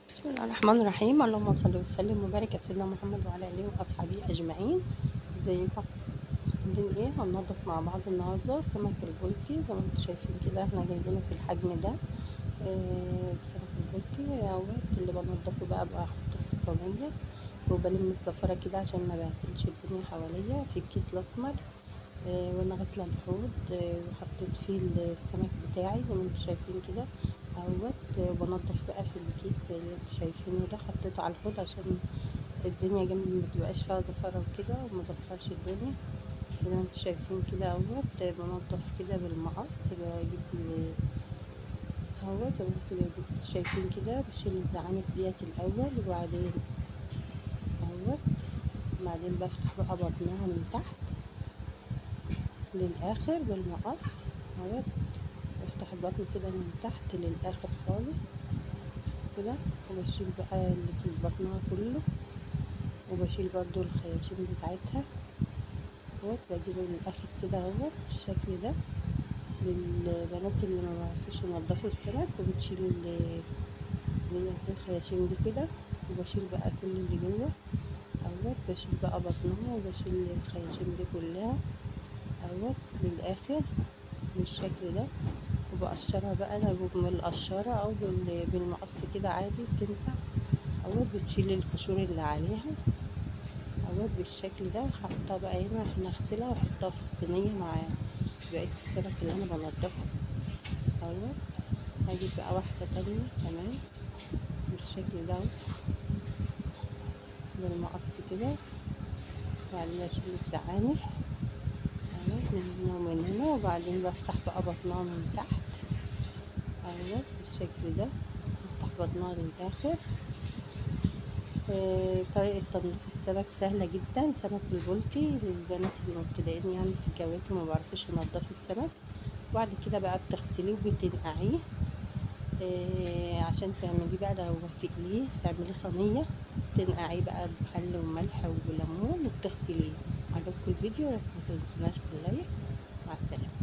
بسم الله الرحمن الرحيم. اللهم صل وسلم وبارك على سيدنا محمد وعلى اله واصحابه اجمعين. ازيكم؟ عاملين ايه؟ هننضف مع بعض النهارده سمك البلطي. زي ما انتم شايفين كده احنا جايبينه في الحجم ده. السمك البلطي اهوت اللي بنضفه بقى احطه في الصينيه وبلم الزفره كده عشان ما بهدلش الدنيا حواليا في الكيس الاسمر. وانا غاسله الحوض وحطيت فيه السمك بتاعي زي ما انتم شايفين كده اهوت. بنضف بقى في الكيس اللي انتم شايفينه ده، حطيته على الحوض عشان الدنيا جنبي ما تبقاش فيها زفره وكده وما زفرش الدنيا. زي ما انتم شايفين كده اهوت بنضف كده بالمقص. بجيب اهوت زي ما انتم شايفين كده بشيل الزعانف ديت الاول، وبعدين اهوت بعدين بفتح بقى بطنها من تحت للاخر بالمقص اهوت. بفتح البطن كده من تحت للاخر خالص كده، وبشيل بقى اللي في بطنها كله، وبشيل برضو الخياشيم بتاعتها اهوت. بجيبه من الاخر كده اهوت بالشكل ده للبنات اللي ما بيعرفوش ينضفوا السمك، وبتشيل الخياشيم دي كده، وبشيل بقى كل اللي جوه اهوت. بشيل بقى بطنها وبشيل الخياشيم دي كلها اهوت للاخر بالشكل ده، وبقشرها بقى انا بالقشرة او بالمقص كده عادي بتنفع اهوت. بتشيل القشور اللي عليها اهوت بالشكل ده، وحطها بقى هنا عشان اغسلها واحطها في الصينية مع بقية السمك اللي انا بنضفها اهوت. هجيب بقى واحدة تانية كمان بالشكل ده بالمقص كده، وبعدين اشيل الزعانف اهوت من هنا ومن هنا، وبعدين بفتح بقى بطنها من تحت اهوت بالشكل ده، بفتح بطنها للاخر. طريقة تنظيف السمك سهلة جدا. سمك البلطي للبنات المبتدئين يعني في الجواز وما بيعرفوش ينضفوا السمك. وبعد كده بقى بتغسليه وبتنقعيه عشان تعمليه بقى لو هتقليه تعمليه صينية، تنقعيه بقى بخل وملح وليمون وبتغسليه. عجبكم الفيديو؟ متنسوناش باللايك. مع السلامة.